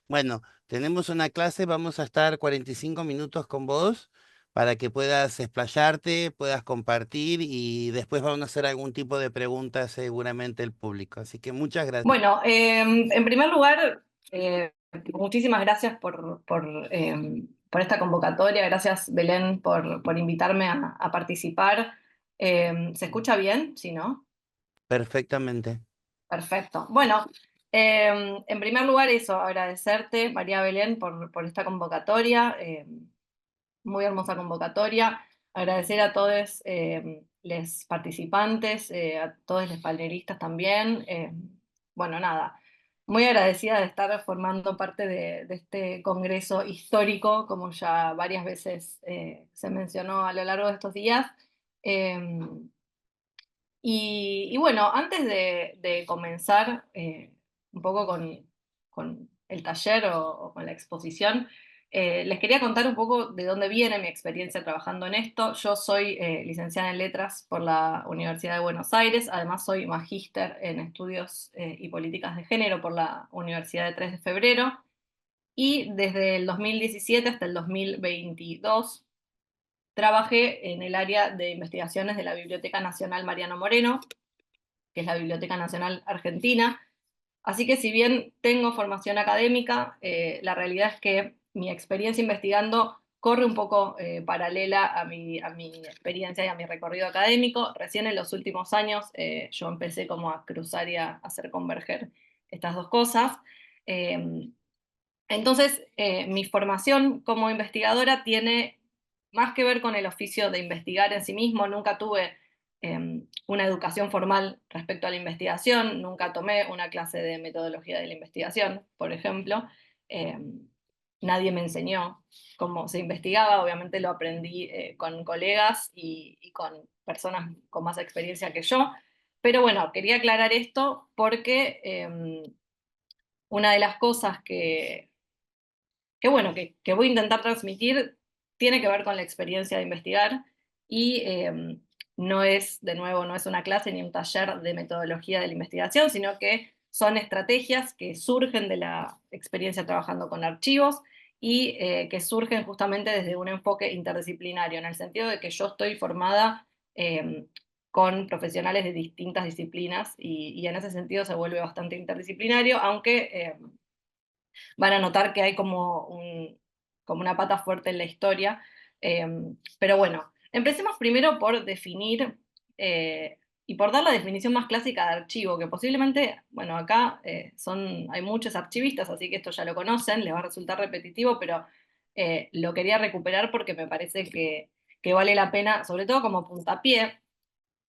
Bueno, tenemos una clase, vamos a estar 45 minutos con vos para que puedas explayarte, puedas compartir y después vamos a hacer algún tipo de preguntas seguramente el público. Así que muchas gracias. Bueno, en primer lugar, muchísimas gracias por esta convocatoria. Gracias, Belén, por invitarme a participar. ¿Se escucha bien? ¿Sí, no? Perfectamente. Perfecto. Bueno, en primer lugar, eso, agradecerte, María Belén, por esta convocatoria. Muy hermosa convocatoria. Agradecer a todos los participantes, a todos los panelistas también. Bueno, nada, muy agradecida de estar formando parte de este congreso histórico, como ya varias veces se mencionó a lo largo de estos días. Eh, y bueno, antes de comenzar un poco con el taller o con la exposición, les quería contar un poco de dónde viene mi experiencia trabajando en esto. Yo soy licenciada en Letras por la Universidad de Buenos Aires, además soy magíster en Estudios y Políticas de Género por la Universidad de 3 de Febrero, y desde el 2017 hasta el 2022 trabajé en el área de investigaciones de la Biblioteca Nacional Mariano Moreno, que es la Biblioteca Nacional Argentina. Así que si bien tengo formación académica, la realidad es que mi experiencia investigando corre un poco paralela a mi experiencia y a mi recorrido académico. Recién en los últimos años yo empecé como a cruzar y a hacer converger estas dos cosas. Eh, entonces, mi formación como investigadora tiene más que ver con el oficio de investigar en sí mismo. Nunca tuve una educación formal respecto a la investigación, nunca tomé una clase de metodología de la investigación, por ejemplo. Eh, Nadie me enseñó cómo se investigaba, obviamente lo aprendí con colegas y con personas con más experiencia que yo. Pero bueno, quería aclarar esto porque una de las cosas que bueno, que voy a intentar transmitir tiene que ver con la experiencia de investigar y no es, de nuevo, no es una clase ni un taller de metodología de la investigación, sino que son estrategias que surgen de la experiencia trabajando con archivos y que surgen justamente desde un enfoque interdisciplinario, en el sentido de que yo estoy formada con profesionales de distintas disciplinas y en ese sentido se vuelve bastante interdisciplinario, aunque van a notar que hay como una pata fuerte en la historia. Eh, pero bueno, empecemos primero por definir y por dar la definición más clásica de archivo, que posiblemente, bueno, acá hay muchos archivistas, así que esto ya lo conocen, les va a resultar repetitivo, pero lo quería recuperar porque me parece que vale la pena, sobre todo como puntapié.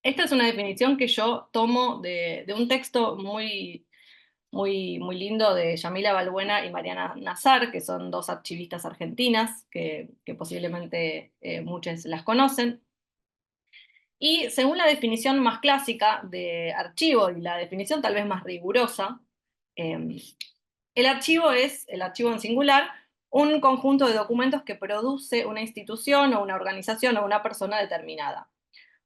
Esta es una definición que yo tomo de un texto muy lindo de Yamila Balbuena y Mariana Nazar, que son dos archivistas argentinas, que posiblemente muchos las conocen. Y según la definición más clásica de archivo y la definición tal vez más rigurosa, eh, el archivo es, el archivo en singular, un conjunto de documentos que produce una institución o una organización o una persona determinada.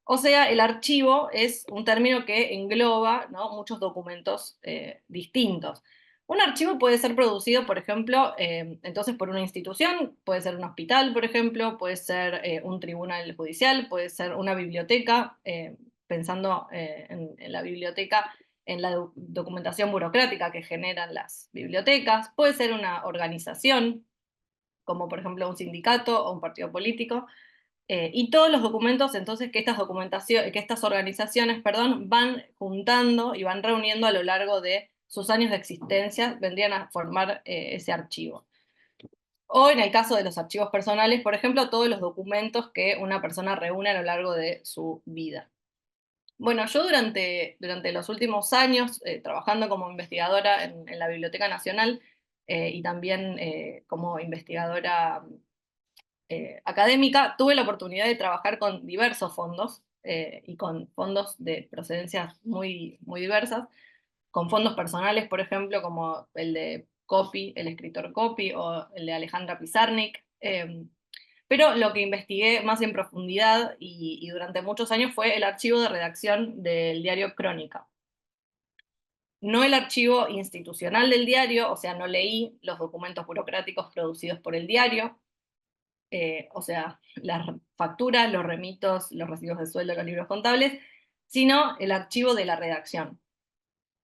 O sea, el archivo es un término que engloba, ¿no?, muchos documentos distintos. Un archivo puede ser producido, por ejemplo, entonces por una institución, puede ser un hospital, por ejemplo, puede ser un tribunal judicial, puede ser una biblioteca, pensando en la biblioteca, en la documentación burocrática que generan las bibliotecas, puede ser una organización, como por ejemplo un sindicato o un partido político. Y todos los documentos, entonces, que estas organizaciones, perdón, van juntando y van reuniendo a lo largo de sus años de existencia, vendrían a formar ese archivo. O en el caso de los archivos personales, por ejemplo, todos los documentos que una persona reúne a lo largo de su vida. Bueno, yo durante los últimos años, trabajando como investigadora en la Biblioteca Nacional y también como investigadora académica, tuve la oportunidad de trabajar con diversos fondos y con fondos de procedencias muy diversas, con fondos personales, por ejemplo, como el de Copy, el escritor Copy, o el de Alejandra Pizarnik. Pero lo que investigué más en profundidad y durante muchos años fue el archivo de redacción del diario Crónica. no el archivo institucional del diario, o sea, no leí los documentos burocráticos producidos por el diario, o sea, las facturas, los remitos, los recibos de sueldo, los libros contables, sino el archivo de la redacción,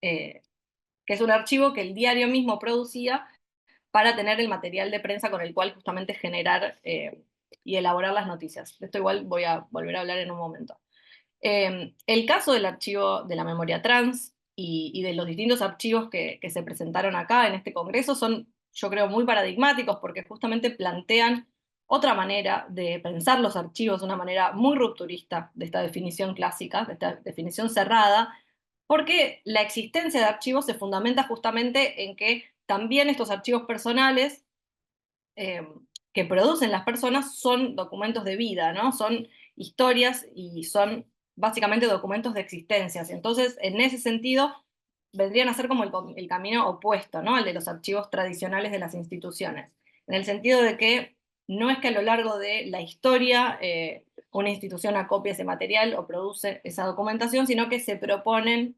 eh, que es un archivo que el diario mismo producía para tener el material de prensa con el cual justamente generar y elaborar las noticias. De esto igual voy a volver a hablar en un momento. El caso del archivo de la memoria trans y de los distintos archivos que se presentaron acá en este congreso son, yo creo, muy paradigmáticos porque justamente plantean otra manera de pensar los archivos, una manera muy rupturista de esta definición clásica, de esta definición cerrada, porque la existencia de archivos se fundamenta justamente en que también estos archivos personales eh, que producen las personas son documentos de vida, ¿no? Son historias y son básicamente documentos de existencias. Entonces, en ese sentido, vendrían a ser como el camino opuesto, ¿no? Al de los archivos tradicionales de las instituciones. En el sentido de que no es que a lo largo de la historia una institución acopie ese material o produce esa documentación, sino que se proponen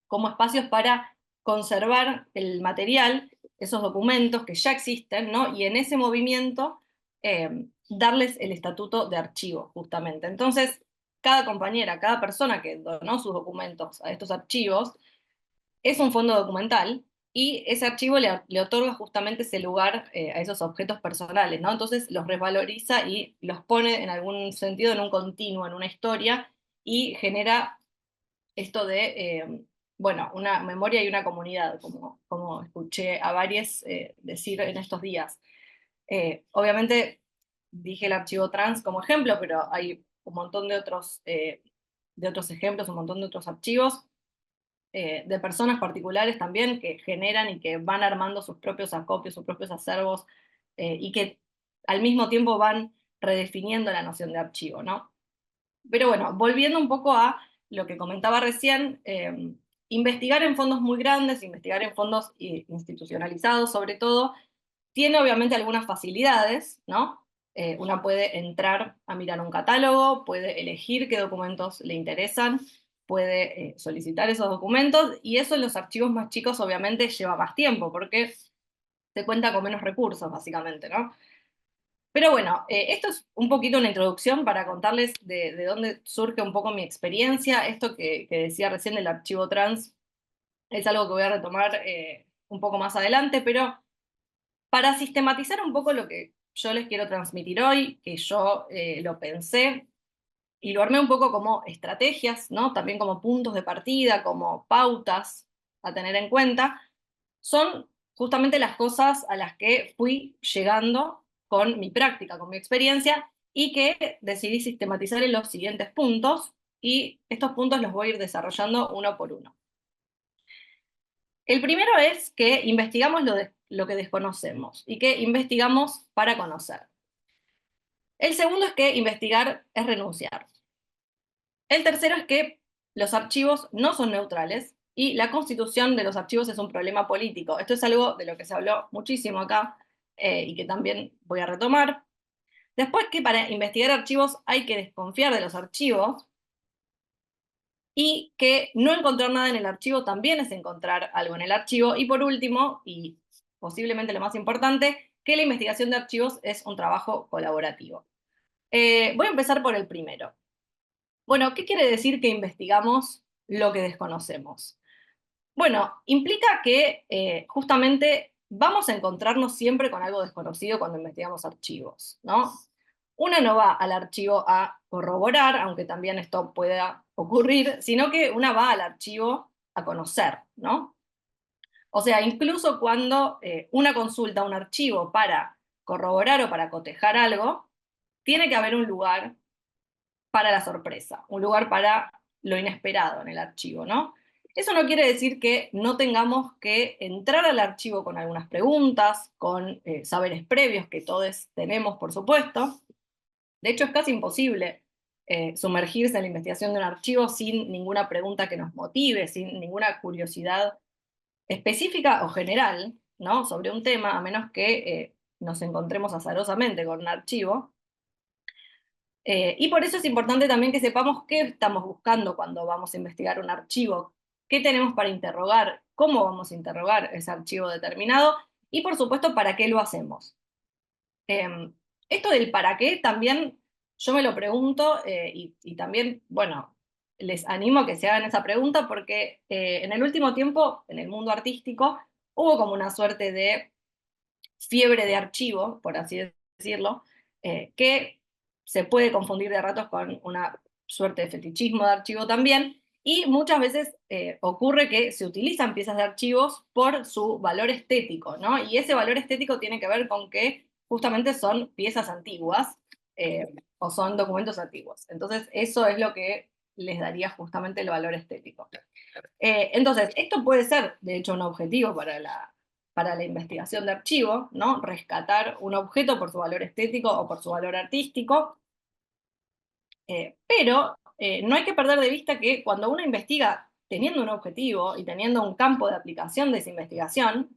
como espacios para conservar el material, esos documentos que ya existen, ¿no? Y en ese movimiento darles el estatuto de archivo, justamente. Entonces, cada compañera, cada persona que donó sus documentos a estos archivos, es un fondo documental y ese archivo le otorga justamente ese lugar a esos objetos personales, ¿no? Entonces los revaloriza y los pone en algún sentido en un continuo, en una historia, y genera esto de, bueno, una memoria y una comunidad, como escuché a varios decir en estos días. Obviamente dije el archivo trans como ejemplo, pero hay un montón de otros ejemplos, un montón de otros archivos de personas particulares también que generan y que van armando sus propios acopios, sus propios acervos, y que al mismo tiempo van redefiniendo la noción de archivo, ¿no? Pero bueno, volviendo un poco a lo que comentaba recién, investigar en fondos muy grandes, investigar en fondos institucionalizados sobre todo, tiene obviamente algunas facilidades, ¿no? Una puede entrar a mirar un catálogo, puede elegir qué documentos le interesan, puede solicitar esos documentos, y eso en los archivos más chicos obviamente lleva más tiempo, porque se cuenta con menos recursos, básicamente, ¿no? Pero bueno, esto es un poquito una introducción para contarles de dónde surge un poco mi experiencia. Esto que decía recién del archivo trans es algo que voy a retomar un poco más adelante, pero para sistematizar un poco lo que yo les quiero transmitir hoy, que yo lo pensé y lo armé un poco como estrategias, ¿no? También como puntos de partida, como pautas a tener en cuenta, son justamente las cosas a las que fui llegando con mi práctica, con mi experiencia, y que decidí sistematizar en los siguientes puntos, y estos puntos los voy a ir desarrollando uno por uno. El primero es que investigamos lo que desconocemos y que investigamos para conocer. El segundo es que investigar es renunciar. El tercero es que los archivos no son neutrales y la constitución de los archivos es un problema político. Esto es algo de lo que se habló muchísimo acá y que también voy a retomar. Después que para investigar archivos hay que desconfiar de los archivos y que no encontrar nada en el archivo también es encontrar algo en el archivo. Y por último, y posiblemente lo más importante, que la investigación de archivos es un trabajo colaborativo. Voy a empezar por el primero. Bueno, ¿qué quiere decir que investigamos lo que desconocemos? Bueno, implica que justamente vamos a encontrarnos siempre con algo desconocido cuando investigamos archivos, ¿no? Uno no va al archivo a corroborar, aunque también esto pueda ocurrir, sino que una va al archivo a conocer, ¿no? O sea, incluso cuando una consulta un archivo para corroborar o para cotejar algo, tiene que haber un lugar para la sorpresa, un lugar para lo inesperado en el archivo, ¿no? Eso no quiere decir que no tengamos que entrar al archivo con algunas preguntas, con saberes previos que todos tenemos, por supuesto. De hecho, es casi imposible sumergirse en la investigación de un archivo sin ninguna pregunta que nos motive, sin ninguna curiosidad específica o general, ¿no? Sobre un tema, a menos que nos encontremos azarosamente con un archivo. Y por eso es importante también que sepamos qué estamos buscando cuando vamos a investigar un archivo, qué tenemos para interrogar, cómo vamos a interrogar ese archivo determinado y por supuesto para qué lo hacemos. Esto del para qué también yo me lo pregunto y también, bueno, les animo a que se hagan esa pregunta porque en el último tiempo, en el mundo artístico, hubo como una suerte de fiebre de archivo, por así decirlo, que se puede confundir de ratos con una suerte de fetichismo de archivo también, y muchas veces ocurre que se utilizan piezas de archivos por su valor estético, ¿no? Y ese valor estético tiene que ver con que justamente son piezas antiguas o son documentos antiguos. Entonces, eso es lo que les daría justamente el valor estético. Entonces, esto puede ser, de hecho, un objetivo para la investigación de archivo, ¿no? Rescatar un objeto por su valor estético o por su valor artístico, pero no hay que perder de vista que cuando uno investiga teniendo un objetivo y teniendo un campo de aplicación de esa investigación,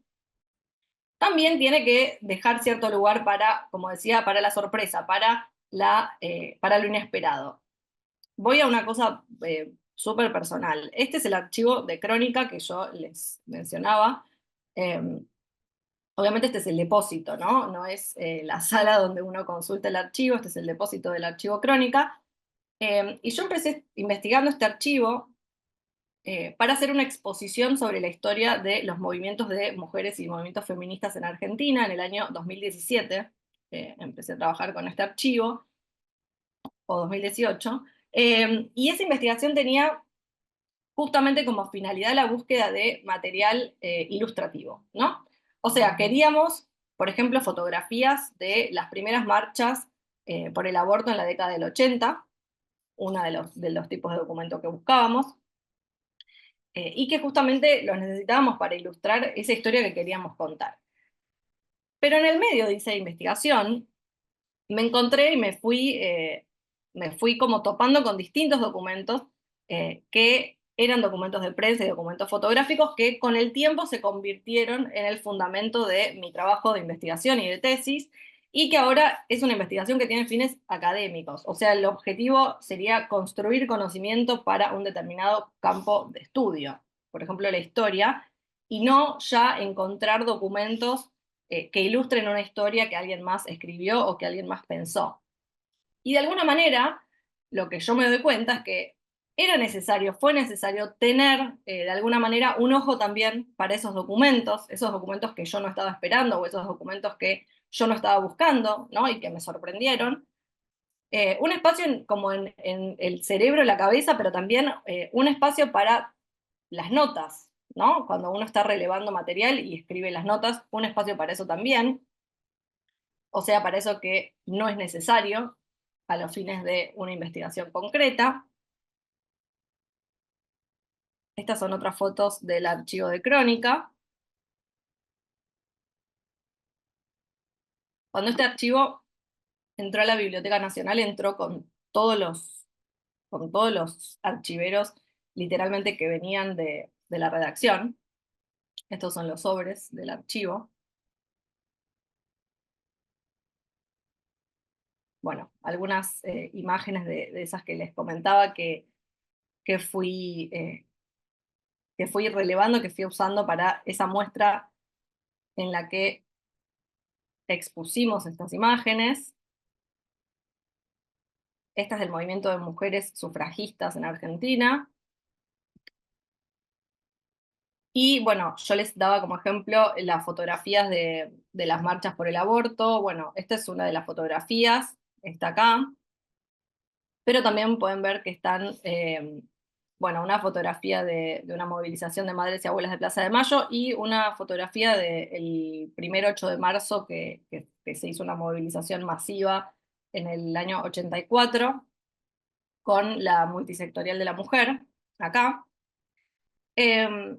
también tiene que dejar cierto lugar para, como decía, para la sorpresa, para lo inesperado. Voy a una cosa súper personal. Este es el archivo de crónica que yo les mencionaba. Eh, Obviamente este es el depósito, ¿no? No es la sala donde uno consulta el archivo, este es el depósito del archivo crónica. Y yo empecé investigando este archivo para hacer una exposición sobre la historia de los movimientos de mujeres y movimientos feministas en Argentina en el año 2017. Empecé a trabajar con este archivo, o 2018, y esa investigación tenía justamente como finalidad la búsqueda de material ilustrativo, ¿no? O sea, queríamos, por ejemplo, fotografías de las primeras marchas por el aborto en la década del 80, uno de los tipos de documentos que buscábamos, y que justamente los necesitábamos para ilustrar esa historia que queríamos contar. Pero en el medio de esa investigación me encontré y me fui como topando con distintos documentos que eran documentos de prensa y documentos fotográficos que con el tiempo se convirtieron en el fundamento de mi trabajo de investigación y de tesis, y que ahora es una investigación que tiene fines académicos. O sea, el objetivo sería construir conocimiento para un determinado campo de estudio, por ejemplo, la historia, y no ya encontrar documentos que ilustren una historia que alguien más escribió o que alguien más pensó. Y de alguna manera, lo que yo me doy cuenta es que era necesario, fue necesario tener de alguna manera un ojo también para esos documentos que yo no estaba esperando o esos documentos que yo no estaba buscando, ¿no? Y que me sorprendieron. Un espacio como en el cerebro, la cabeza, pero también un espacio para las notas, ¿no? Cuando uno está relevando material y escribe las notas, un espacio para eso también. O sea, para eso que no es necesario a los fines de una investigación concreta. Estas son otras fotos del archivo de crónica. Cuando este archivo entró a la Biblioteca Nacional, entró con todos los archiveros literalmente que venían de la redacción. Estos son los sobres del archivo. Bueno, algunas imágenes de esas que les comentaba que que fui relevando, que fui usando para esa muestra en la que expusimos estas imágenes. Esta es del movimiento de mujeres sufragistas en Argentina. Y bueno, yo les daba como ejemplo las fotografías de las marchas por el aborto. Bueno, esta es una de las fotografías, está acá. Pero también pueden ver que están, bueno, una fotografía de una movilización de madres y abuelas de Plaza de Mayo y una fotografía del primer 8 de marzo que se hizo una movilización masiva en el año 84 con la multisectorial de la mujer, acá. Eh,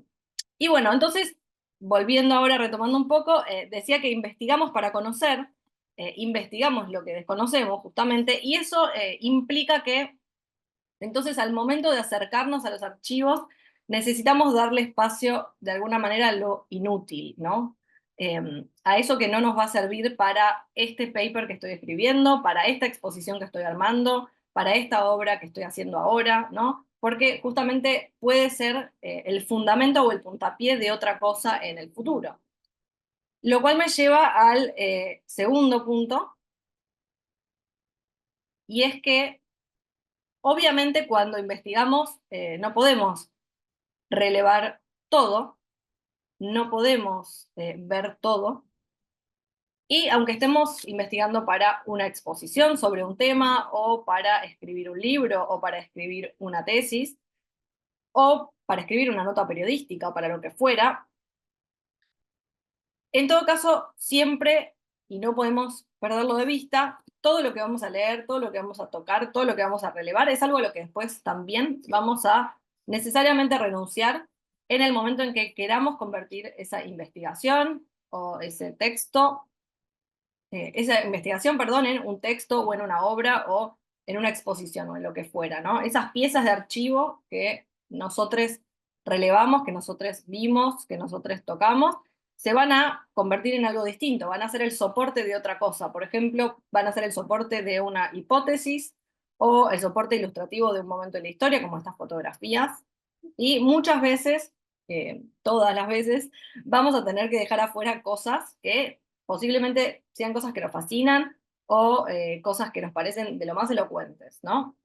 y bueno, entonces, volviendo ahora, retomando un poco, decía que investigamos para conocer, investigamos lo que desconocemos justamente, y eso implica que entonces, al momento de acercarnos a los archivos, necesitamos darle espacio de alguna manera a lo inútil, ¿no? A eso que no nos va a servir para este paper que estoy escribiendo, para esta exposición que estoy armando, para esta obra que estoy haciendo ahora, ¿no? porque justamente puede ser el fundamento o el puntapié de otra cosa en el futuro. Lo cual me lleva al segundo punto, y es que obviamente cuando investigamos no podemos relevar todo, no podemos ver todo, y aunque estemos investigando para una exposición sobre un tema, o para escribir un libro, o para escribir una tesis, o para escribir una nota periodística, o para lo que fuera, en todo caso, siempre, y no podemos perderlo de vista, todo lo que vamos a leer, todo lo que vamos a tocar, todo lo que vamos a relevar, es algo a lo que después también vamos a necesariamente renunciar en el momento en que queramos convertir esa investigación o ese texto, esa investigación, perdón, en un texto o en una obra o en una exposición o en lo que fuera, ¿no? Esas piezas de archivo que nosotros relevamos, que nosotros vimos, que nosotros tocamos, se van a convertir en algo distinto, van a ser el soporte de otra cosa. Por ejemplo, van a ser el soporte de una hipótesis o el soporte ilustrativo de un momento en la historia, como estas fotografías. Y muchas veces, todas las veces, vamos a tener que dejar afuera cosas que posiblemente sean cosas que nos fascinan o cosas que nos parecen de lo más elocuentes, ¿no?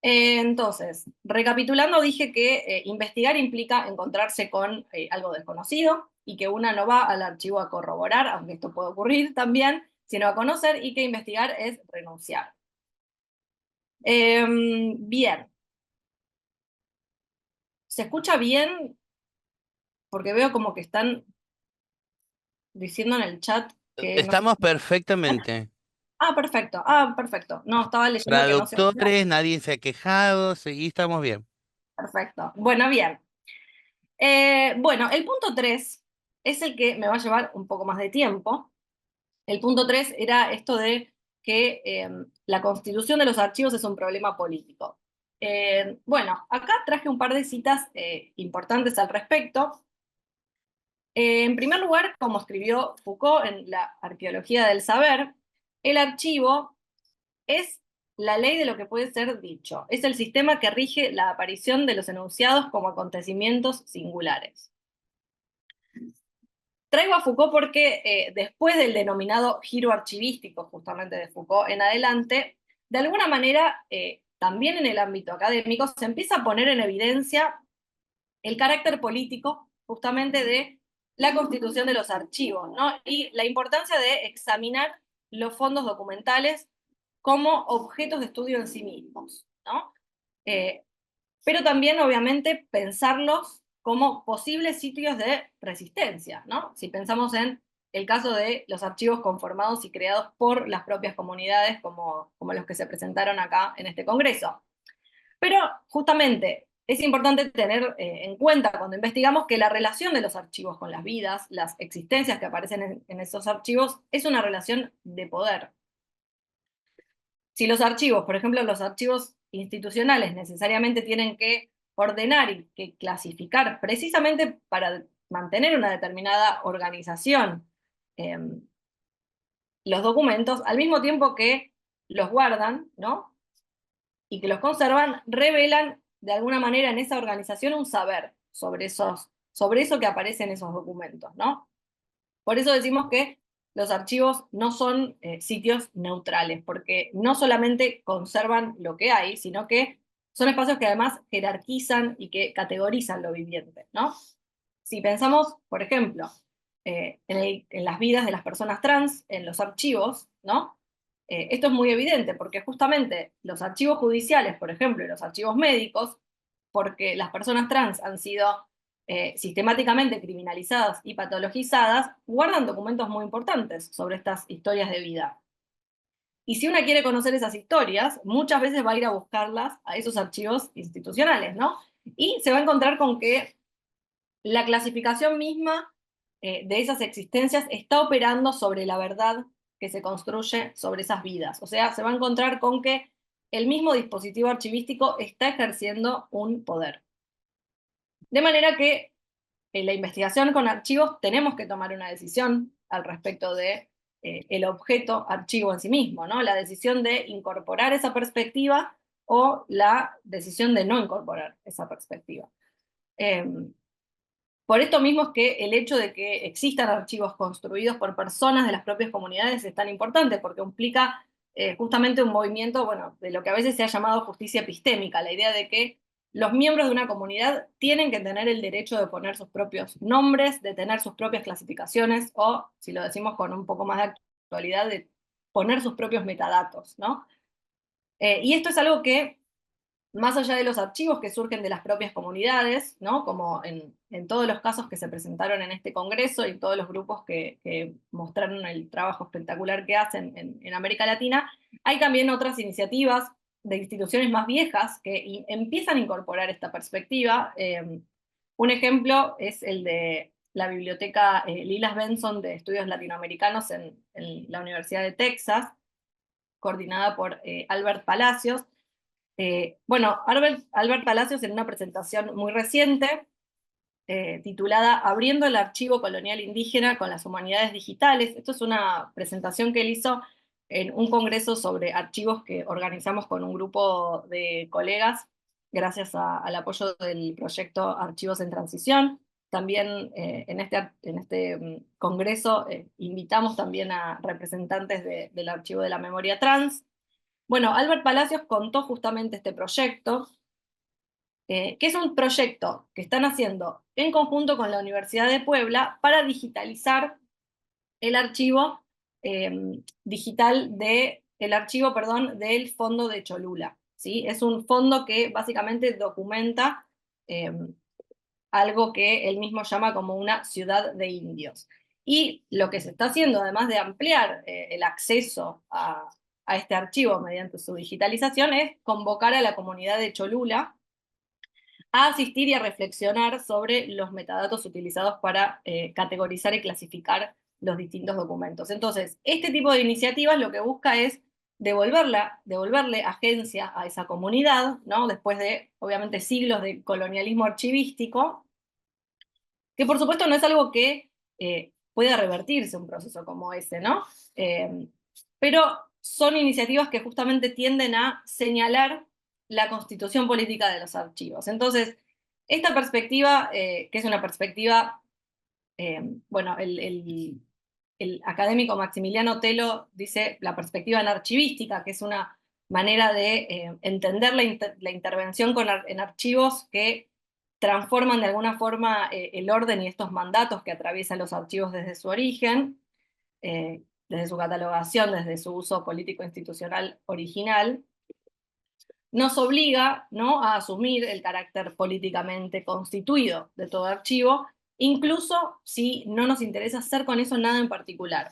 Entonces, recapitulando, dije que investigar implica encontrarse con algo desconocido y que una no va al archivo a corroborar, aunque esto puede ocurrir también, sino a conocer, y que investigar es renunciar. Bien, ¿se escucha bien? Porque veo como que están diciendo en el chat que no se... Estamos perfectamente. Ah, perfecto. Ah, perfecto. No, estaba leyendo que no se oía. Traductores, nadie se ha quejado, seguí, estamos bien. Perfecto. Bueno, bien. Bueno, el punto 3 es el que me va a llevar un poco más de tiempo. El punto 3 era esto de que la constitución de los archivos es un problema político. Bueno, acá traje un par de citas importantes al respecto. En primer lugar, como escribió Foucault en La arqueología del saber, el archivo es la ley de lo que puede ser dicho. Es el sistema que rige la aparición de los enunciados como acontecimientos singulares. Traigo a Foucault porque después del denominado giro archivístico, justamente de Foucault en adelante, de alguna manera, también en el ámbito académico, se empieza a poner en evidencia el carácter político justamente de la constitución de los archivos, ¿no? Y la importancia de examinar los fondos documentales como objetos de estudio en sí mismos, ¿no? Eh, pero también, obviamente, pensarlos como posibles sitios de resistencia, ¿no? Si pensamos en el caso de los archivos conformados y creados por las propias comunidades, como los que se presentaron acá en este congreso. Pero justamente es importante tener en cuenta cuando investigamos que la relación de los archivos con las vidas, las existencias que aparecen en esos archivos, es una relación de poder. Si los archivos, por ejemplo, los archivos institucionales necesariamente tienen que ordenar y que clasificar precisamente para mantener una determinada organización eh, los documentos, al mismo tiempo que los guardan, ¿no? Y que los conservan, revelan de alguna manera en esa organización un saber sobre eso que aparece en esos documentos, ¿no? Por eso decimos que los archivos no son sitios neutrales, porque no solamente conservan lo que hay, sino que son espacios que además jerarquizan y que categorizan lo viviente, ¿no? Si pensamos, por ejemplo, en las vidas de las personas trans, en los archivos, ¿no? Esto es muy evidente, porque justamente los archivos judiciales, por ejemplo, y los archivos médicos, porque las personas trans han sido sistemáticamente criminalizadas y patologizadas, guardan documentos muy importantes sobre estas historias de vida. Y si una quiere conocer esas historias, muchas veces va a ir a buscarlas a esos archivos institucionales, ¿no? Y se va a encontrar con que la clasificación misma de esas existencias está operando sobre la verdad que se construye sobre esas vidas. O sea, se va a encontrar con que el mismo dispositivo archivístico está ejerciendo un poder. De manera que en la investigación con archivos tenemos que tomar una decisión al respecto de el objeto archivo en sí mismo, ¿no? La decisión de incorporar esa perspectiva o la decisión de no incorporar esa perspectiva. Por esto mismo es que el hecho de que existan archivos construidos por personas de las propias comunidades es tan importante, porque implica justamente un movimiento, bueno, de lo que a veces se ha llamado justicia epistémica, la idea de que los miembros de una comunidad tienen que tener el derecho de poner sus propios nombres, de tener sus propias clasificaciones, o, si lo decimos con un poco más de actualidad, de poner sus propios metadatos, ¿no? Y esto es algo que más allá de los archivos que surgen de las propias comunidades, ¿no? Como en todos los casos que se presentaron en este congreso y todos los grupos que mostraron el trabajo espectacular que hacen en América Latina, hay también otras iniciativas de instituciones más viejas que empiezan a incorporar esta perspectiva. Un ejemplo es el de la biblioteca Lilas Benson de Estudios Latinoamericanos en la Universidad de Texas, coordinada por Albert Palacios. Bueno, Albert Palacios en una presentación muy reciente, titulada Abriendo el archivo colonial indígena con las humanidades digitales. Esto es una presentación que él hizo en un congreso sobre archivos que organizamos con un grupo de colegas, gracias al apoyo del proyecto Archivos en Transición. También en este congreso invitamos también a representantes del Archivo de la Memoria Trans. Bueno, Albert Palacios contó justamente este proyecto, que es un proyecto que están haciendo en conjunto con la Universidad de Puebla para digitalizar el archivo el archivo, perdón, del Fondo de Cholula. ¿Sí? Es un fondo que básicamente documenta eh, algo que él mismo llama como una ciudad de indios. Y lo que se está haciendo, además de ampliar el acceso a este archivo mediante su digitalización, es convocar a la comunidad de Cholula a asistir y a reflexionar sobre los metadatos utilizados para categorizar y clasificar los distintos documentos. Entonces, este tipo de iniciativas lo que busca es devolverle agencia a esa comunidad, ¿no? Después de, obviamente, siglos de colonialismo archivístico, que por supuesto no es algo que pueda revertirse un proceso como ese, ¿no? Eh, pero son iniciativas que justamente tienden a señalar la constitución política de los archivos. Entonces, esta perspectiva, que es una perspectiva, bueno, el académico Maximiliano Telo dice la perspectiva anarchivística, que es una manera de entender la intervención en archivos que transforman de alguna forma el orden y estos mandatos que atraviesan los archivos desde su origen, desde su catalogación, desde su uso político-institucional original, nos obliga, ¿no?, a asumir el carácter políticamente constituido de todo archivo, incluso si no nos interesa hacer con eso nada en particular.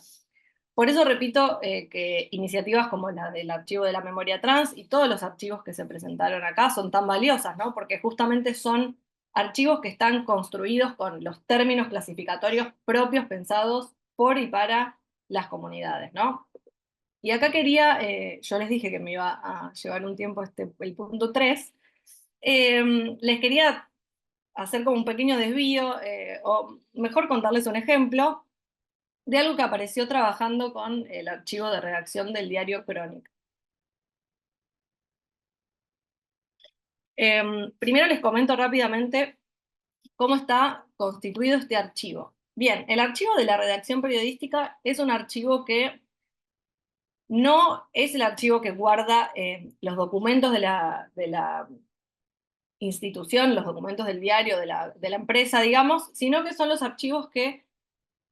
Por eso repito que iniciativas como la del Archivo de la Memoria Trans y todos los archivos que se presentaron acá son tan valiosas, ¿no? Porque justamente son archivos que están construidos con los términos clasificatorios propios pensados por y para las comunidades, ¿no? Y acá quería, yo les dije que me iba a llevar un tiempo el punto 3. Les quería hacer como un pequeño desvío, o mejor contarles un ejemplo de algo que apareció trabajando con el archivo de redacción del diario Crónica. Primero les comento rápidamente cómo está constituido este archivo. Bien, el archivo de la redacción periodística es un archivo que no es el archivo que guarda los documentos de la institución, los documentos del diario, de la empresa, digamos, sino que son los archivos que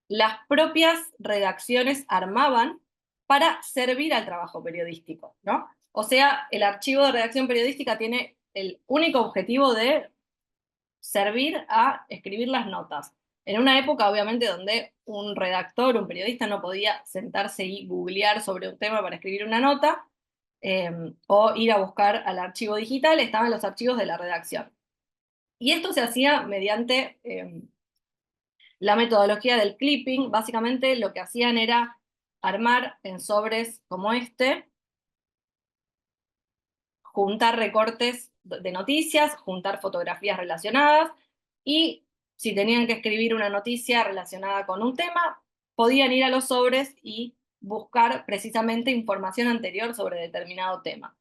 las propias redacciones armaban para servir al trabajo periodístico, ¿no? O sea, el archivo de redacción periodística tiene el único objetivo de servir a escribir las notas. En una época, obviamente, donde un redactor, un periodista no podía sentarse y googlear sobre un tema para escribir una nota, o ir a buscar al archivo digital, estaban los archivos de la redacción. Y esto se hacía mediante la metodología del clipping. Básicamente lo que hacían era armar en sobres como este, juntar recortes de noticias, juntar fotografías relacionadas, y si tenían que escribir una noticia relacionada con un tema, podían ir a los sobres y buscar precisamente información anterior sobre determinado tema.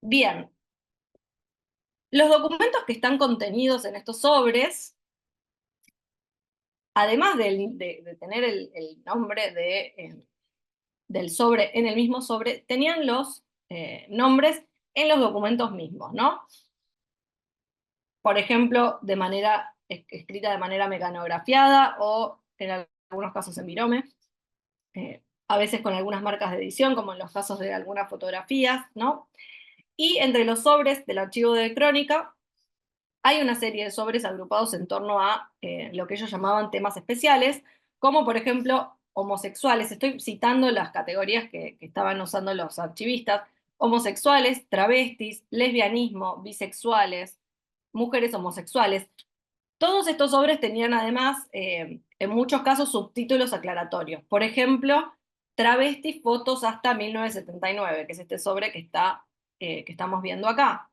Bien, los documentos que están contenidos en estos sobres, además de tener el nombre del sobre en el mismo sobre, tenían los nombres en los documentos mismos, ¿no? Por ejemplo, escrita de manera mecanografiada o en algunos casos en virome, a veces con algunas marcas de edición, como en los casos de algunas fotografías, ¿no? Y entre los sobres del archivo de crónica hay una serie de sobres agrupados en torno a lo que ellos llamaban temas especiales, como por ejemplo homosexuales. Estoy citando las categorías que estaban usando los archivistas: homosexuales, travestis, lesbianismo, bisexuales, mujeres homosexuales. Todos estos sobres tenían además, en muchos casos, subtítulos aclaratorios. Por ejemplo, travestis, fotos hasta 1979, que es este sobre que estamos viendo acá.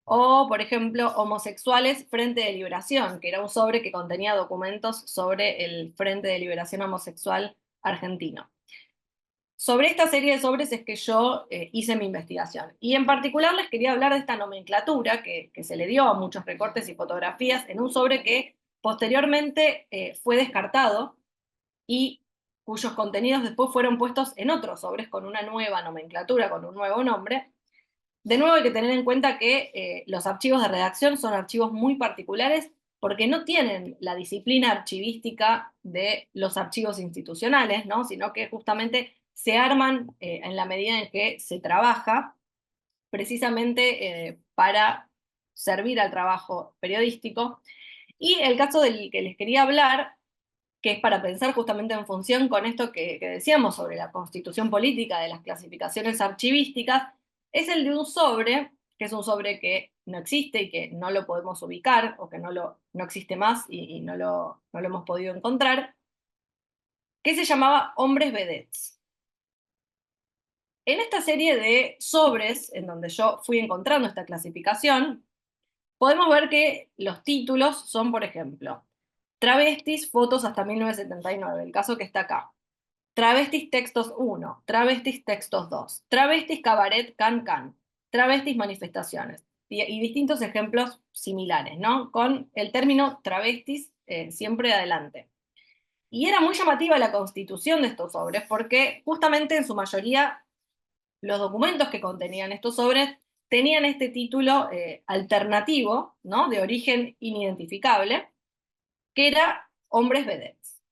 O, por ejemplo, homosexuales, Frente de Liberación, que era un sobre que contenía documentos sobre el Frente de Liberación Homosexual argentino. Sobre esta serie de sobres es que yo hice mi investigación. Y en particular les quería hablar de esta nomenclatura que se le dio a muchos recortes y fotografías en un sobre que posteriormente fue descartado y cuyos contenidos después fueron puestos en otros sobres con una nueva nomenclatura, con un nuevo nombre. De nuevo hay que tener en cuenta que los archivos de redacción son archivos muy particulares porque no tienen la disciplina archivística de los archivos institucionales, ¿no? Sino que justamente se arman en la medida en que se trabaja precisamente para servir al trabajo periodístico. Y el caso del que les quería hablar, que es para pensar justamente en función con esto que decíamos sobre la constitución política de las clasificaciones archivísticas, es el de un sobre, que es un sobre que no existe y que no lo podemos ubicar, o que no existe más y no lo hemos podido encontrar, que se llamaba Hombres Vedettes. En esta serie de sobres, en donde yo fui encontrando esta clasificación, podemos ver que los títulos son, por ejemplo, Travestis, fotos hasta 1979, el caso que está acá. Travestis Textos 1, Travestis Textos 2, Travestis Cabaret Can Can, Travestis Manifestaciones, y distintos ejemplos similares, ¿no? Con el término travestis siempre adelante. Y era muy llamativa la constitución de estos sobres porque justamente en su mayoría los documentos que contenían estos sobres tenían este título alternativo, ¿no? De origen inidentificable, que era Hombres Vedettes.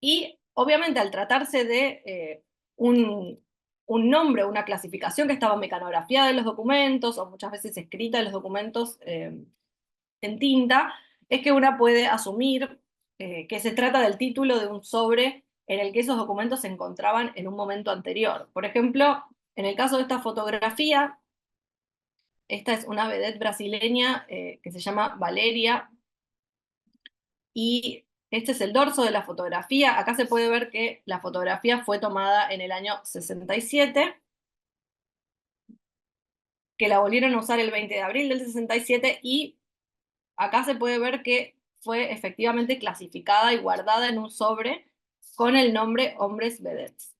Y obviamente al tratarse de un nombre, una clasificación que estaba mecanografiada en los documentos o muchas veces escrita en los documentos en tinta, es que una puede asumir que se trata del título de un sobre en el que esos documentos se encontraban en un momento anterior. Por ejemplo, en el caso de esta fotografía, esta es una vedette brasileña que se llama Valeria, y este es el dorso de la fotografía. Acá se puede ver que la fotografía fue tomada en el año 67, que la volvieron a usar el 20 de abril del 67, y acá se puede ver que fue efectivamente clasificada y guardada en un sobre con el nombre Hombres Vedettes.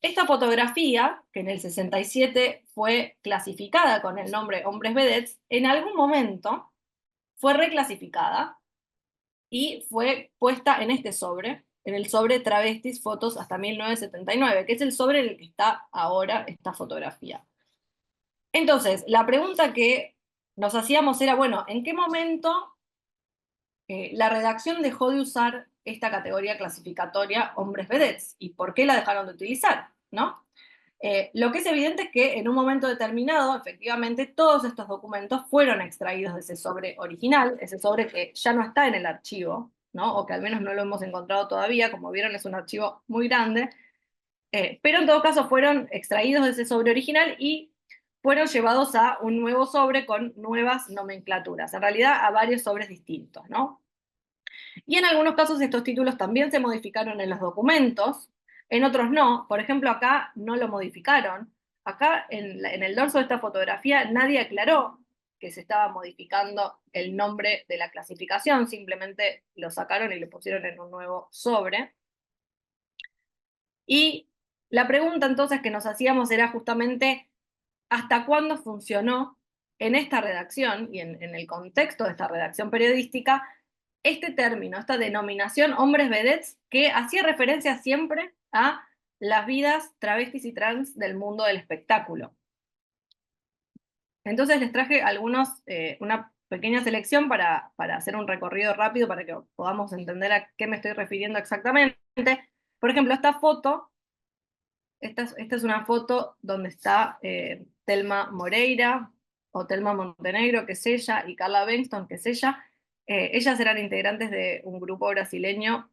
Esta fotografía, que en el 67 fue clasificada con el nombre Hombres Vedettes, en algún momento fue reclasificada y fue puesta en este sobre, en el sobre Travestis Fotos hasta 1979, que es el sobre en el que está ahora esta fotografía. Entonces, la pregunta que nos hacíamos era, bueno, ¿en qué momento la redacción dejó de usar esta categoría clasificatoria hombres vedettes? ¿Y por qué la dejaron de utilizar? ¿No? Lo que es evidente es que en un momento determinado, efectivamente, todos estos documentos fueron extraídos de ese sobre original, ese sobre que ya no está en el archivo, ¿no? O que al menos no lo hemos encontrado todavía. Como vieron, es un archivo muy grande, pero en todo caso fueron extraídos de ese sobre original y fueron llevados a un nuevo sobre con nuevas nomenclaturas, en realidad a varios sobres distintos, ¿no? Y en algunos casos estos títulos también se modificaron en los documentos, en otros no. Por ejemplo, acá no lo modificaron. Acá en el dorso de esta fotografía nadie aclaró que se estaba modificando el nombre de la clasificación, simplemente lo sacaron y lo pusieron en un nuevo sobre. Y la pregunta entonces que nos hacíamos era justamente hasta cuándo funcionó en esta redacción y en el contexto de esta redacción periodística este término, esta denominación hombres vedettes, que hacía referencia siempre a las vidas travestis y trans del mundo del espectáculo. Entonces les traje una pequeña selección para hacer un recorrido rápido para que podamos entender a qué me estoy refiriendo exactamente. Por ejemplo, esta es una foto donde está Telma Moreira, o Telma Montenegro, que es ella, y Carla Benston, que es ella. Ellas eran integrantes de un grupo brasileño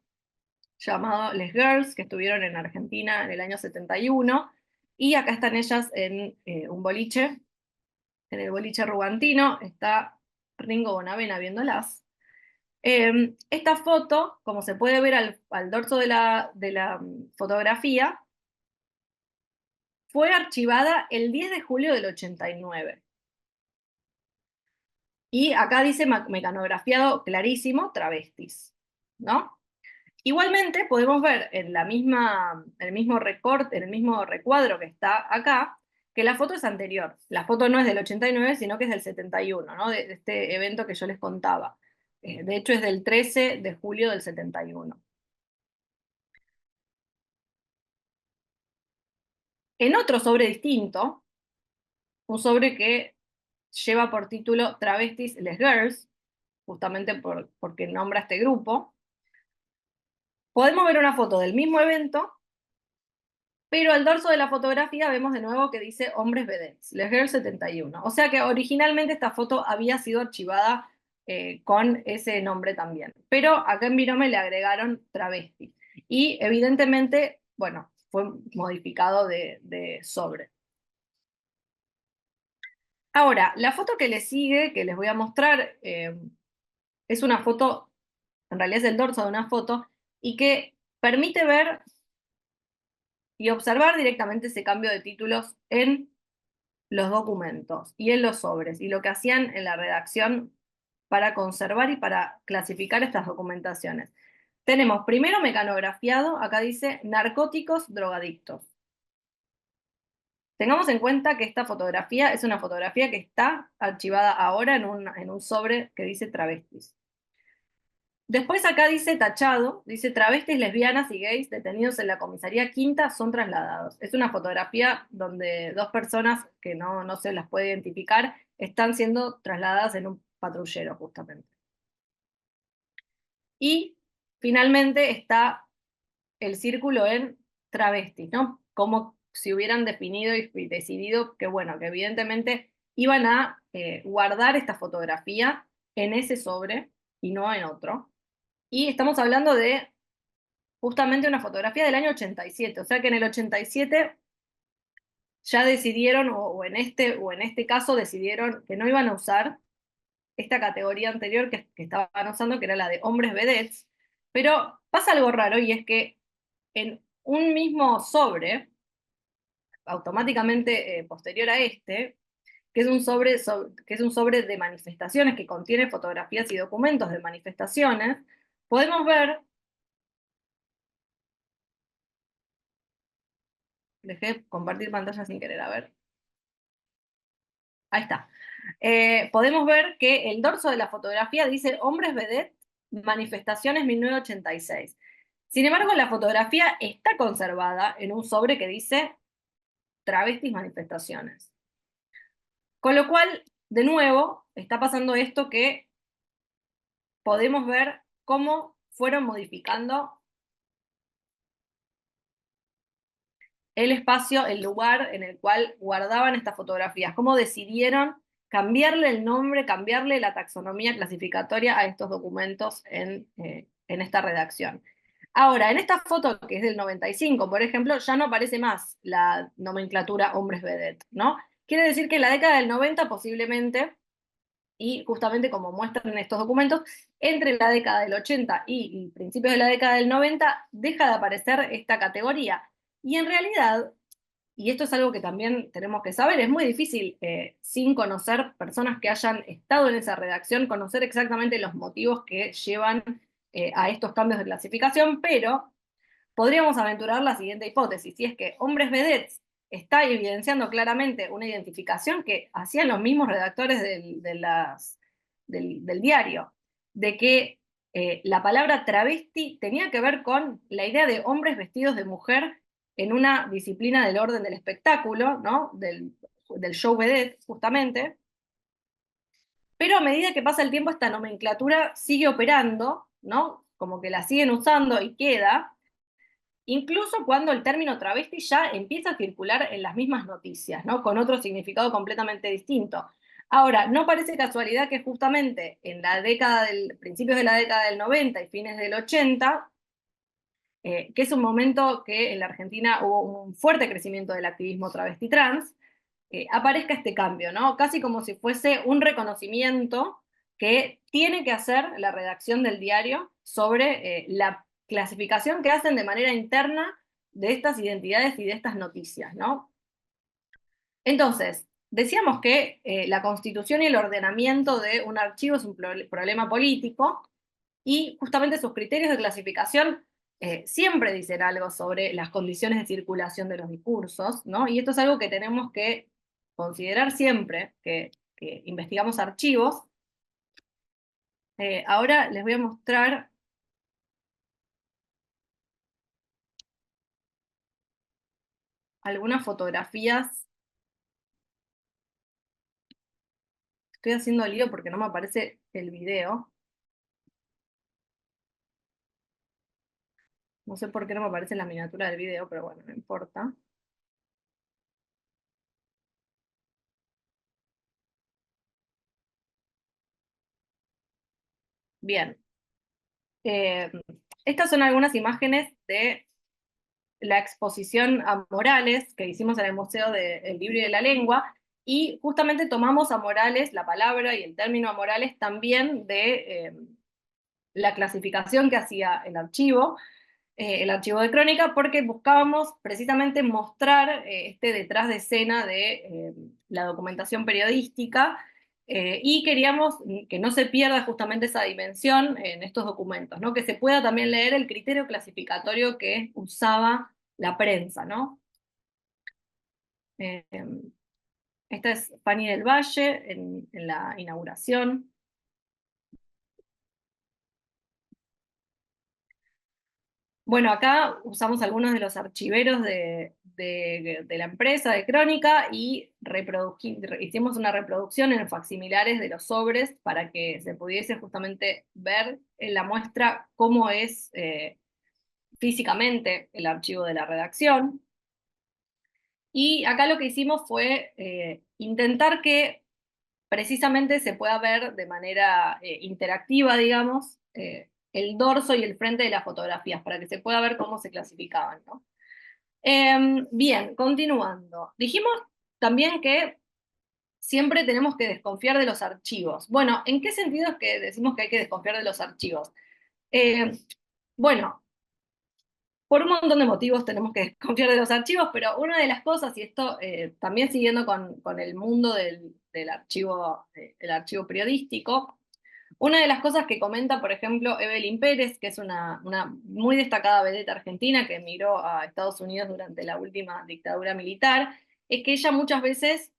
llamado Les Girls, que estuvieron en Argentina en el año 71, y acá están ellas en un boliche, en el boliche Rugantino, está Ringo Bonavena viéndolas. Esta foto, como se puede ver al dorso de la fotografía, fue archivada el 10 de julio del 89. Y acá dice mecanografiado clarísimo, travestis, ¿no? Igualmente podemos ver en el mismo recorte, en el mismo recuadro que está acá, que la foto es anterior. La foto no es del 89, sino que es del 71, ¿no? De este evento que yo les contaba. De hecho, es del 13 de julio del 71. En otro sobre distinto, un sobre que lleva por título Travestis Les Girls, justamente porque nombra este grupo, podemos ver una foto del mismo evento, pero al dorso de la fotografía vemos de nuevo que dice Hombres Vedettes, Les Girls 71. O sea que originalmente esta foto había sido archivada con ese nombre también. Pero acá en Virome le agregaron travesti. Y evidentemente, bueno, fue modificado de sobre. Ahora, la foto que le sigue, que les voy a mostrar, es una foto, en realidad es el dorso de una foto, y que permite ver y observar directamente ese cambio de títulos en los documentos y en los sobres, y lo que hacían en la redacción para conservar y para clasificar estas documentaciones. Tenemos primero mecanografiado, acá dice narcóticos drogadictos. Tengamos en cuenta que esta fotografía es una fotografía que está archivada ahora en un sobre que dice travestis. Después acá dice tachado, dice travestis, lesbianas y gays detenidos en la comisaría quinta son trasladados. Es una fotografía donde dos personas que no se las puede identificar están siendo trasladadas en un patrullero justamente. Y finalmente está el círculo en travestis, ¿no? Como si hubieran definido y decidido que, bueno, que evidentemente iban a guardar esta fotografía en ese sobre y no en otro. Y estamos hablando de justamente una fotografía del año 87, o sea que en el 87 ya decidieron, o en este caso decidieron que no iban a usar esta categoría anterior que estaban usando, que era la de hombres vedettes, pero pasa algo raro y es que en un mismo sobre, automáticamente posterior a este, que es que es un sobre de manifestaciones que contiene fotografías y documentos de manifestaciones, podemos ver. Dejé compartir pantalla sin querer, a ver. Ahí está. Podemos ver que el dorso de la fotografía dice Hombres Vedet, Manifestaciones 1986. Sin embargo, la fotografía está conservada en un sobre que dice Travestis Manifestaciones. Con lo cual, de nuevo, está pasando esto que podemos ver cómo fueron modificando el espacio, el lugar en el cual guardaban estas fotografías, cómo decidieron cambiarle el nombre, cambiarle la taxonomía clasificatoria a estos documentos en esta redacción. Ahora, en esta foto que es del 95, por ejemplo, ya no aparece más la nomenclatura hombres vedette, ¿no? Quiere decir que en la década del 90 posiblemente, y justamente como muestran en estos documentos, entre la década del 80 y principios de la década del 90 deja de aparecer esta categoría. Y en realidad, y esto es algo que también tenemos que saber, es muy difícil, sin conocer personas que hayan estado en esa redacción, conocer exactamente los motivos que llevan a estos cambios de clasificación, pero podríamos aventurar la siguiente hipótesis, y es que hombres vedettes está evidenciando claramente una identificación que hacían los mismos redactores del diario, de que la palabra travesti tenía que ver con la idea de hombres vestidos de mujer en una disciplina del orden del espectáculo, ¿no? Del show vedette, justamente. Pero a medida que pasa el tiempo, esta nomenclatura sigue operando, ¿no? Como que la siguen usando y queda, incluso cuando el término travesti ya empieza a circular en las mismas noticias, ¿no? Con otro significado completamente distinto. Ahora, no parece casualidad que justamente en la principios de la década del 90 y fines del 80, que es un momento que en la Argentina hubo un fuerte crecimiento del activismo travesti trans, aparezca este cambio, ¿no? Casi como si fuese un reconocimiento que tiene que hacer la redacción del diario sobre la clasificación que hacen de manera interna de estas identidades y de estas noticias, ¿no? Entonces, decíamos que la constitución y el ordenamiento de un archivo es un problema político, y justamente sus criterios de clasificación siempre dicen algo sobre las condiciones de circulación de los discursos, ¿no? Y esto es algo que tenemos que considerar siempre que investigamos archivos. Ahora les voy a mostrar algunas fotografías. Estoy haciendo lío porque no me aparece el video. No sé por qué no me aparece la miniatura del video, pero bueno, no importa. Bien. Eh, Estas son algunas imágenes de la exposición a Morales que hicimos en el Museo del Libro y de la Lengua, y justamente tomamos a Morales, la palabra y el término a Morales, también de la clasificación que hacía el archivo de crónica, porque buscábamos precisamente mostrar este detrás de escena de la documentación periodística, y queríamos que no se pierda justamente esa dimensión en estos documentos, ¿no? Que se pueda también leer el criterio clasificatorio que usaba la prensa, ¿no? Eh, Esta es Fanny del Valle en la inauguración. Bueno, acá usamos algunos de los archiveros de la empresa de Crónica y hicimos una reproducción en facsimilares de los sobres para que se pudiese justamente ver en la muestra cómo es físicamente el archivo de la redacción. Y acá lo que hicimos fue intentar que precisamente se pueda ver de manera interactiva, digamos, el dorso y el frente de las fotografías, para que se pueda ver cómo se clasificaban, ¿no? Bien, continuando. Dijimos también que siempre tenemos que desconfiar de los archivos. Bueno, ¿en qué sentido es que decimos que hay que desconfiar de los archivos? Eh, bueno, por un montón de motivos tenemos que desconfiar de los archivos, pero una de las cosas, y esto también siguiendo con el mundo el archivo periodístico, una de las cosas que comenta, por ejemplo, Evelyn Pérez, que es una muy destacada vedette argentina que emigró a Estados Unidos durante la última dictadura militar, es que ella muchas veces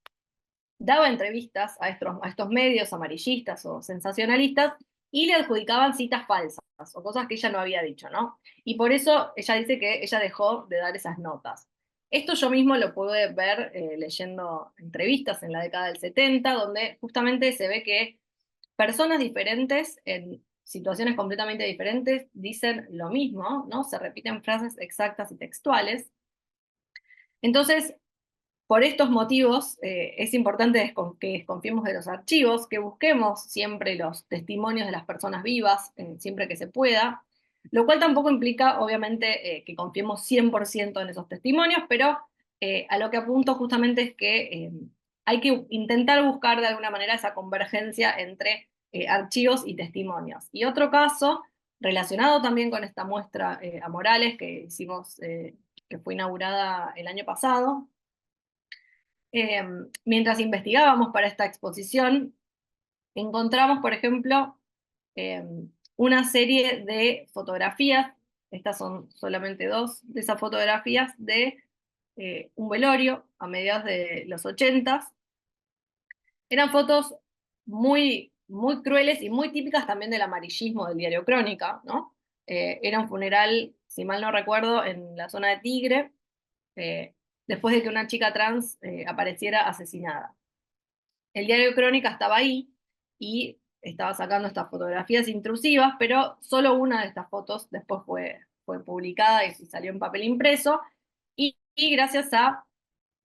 daba entrevistas a estos medios amarillistas o sensacionalistas y le adjudicaban citas falsas o cosas que ella no había dicho, ¿no? Y por eso ella dice que ella dejó de dar esas notas. Esto yo mismo lo pude ver leyendo entrevistas en la década del 70, donde justamente se ve que personas diferentes en situaciones completamente diferentes dicen lo mismo, ¿no? Se repiten frases exactas y textuales. Entonces, por estos motivos, es importante que desconfiemos de los archivos, que busquemos siempre los testimonios de las personas vivas, siempre que se pueda, lo cual tampoco implica, obviamente, que confiemos 100% en esos testimonios, pero a lo que apunto justamente es que hay que intentar buscar de alguna manera esa convergencia entre archivos y testimonios. Y otro caso, relacionado también con esta muestra a Morales que hicimos, que fue inaugurada el año pasado, eh, mientras investigábamos para esta exposición, encontramos, por ejemplo, eh, una serie de fotografías, estas son solamente dos de esas fotografías, de un velorio a mediados de los 80. Eran fotos muy, muy crueles y muy típicas también del amarillismo del diario Crónica, ¿no? Era un funeral, si mal no recuerdo, en la zona de Tigre, eh, después de que una chica trans apareciera asesinada. El diario Crónica estaba ahí y estaba sacando estas fotografías intrusivas, pero solo una de estas fotos después fue publicada y salió en papel impreso, y gracias a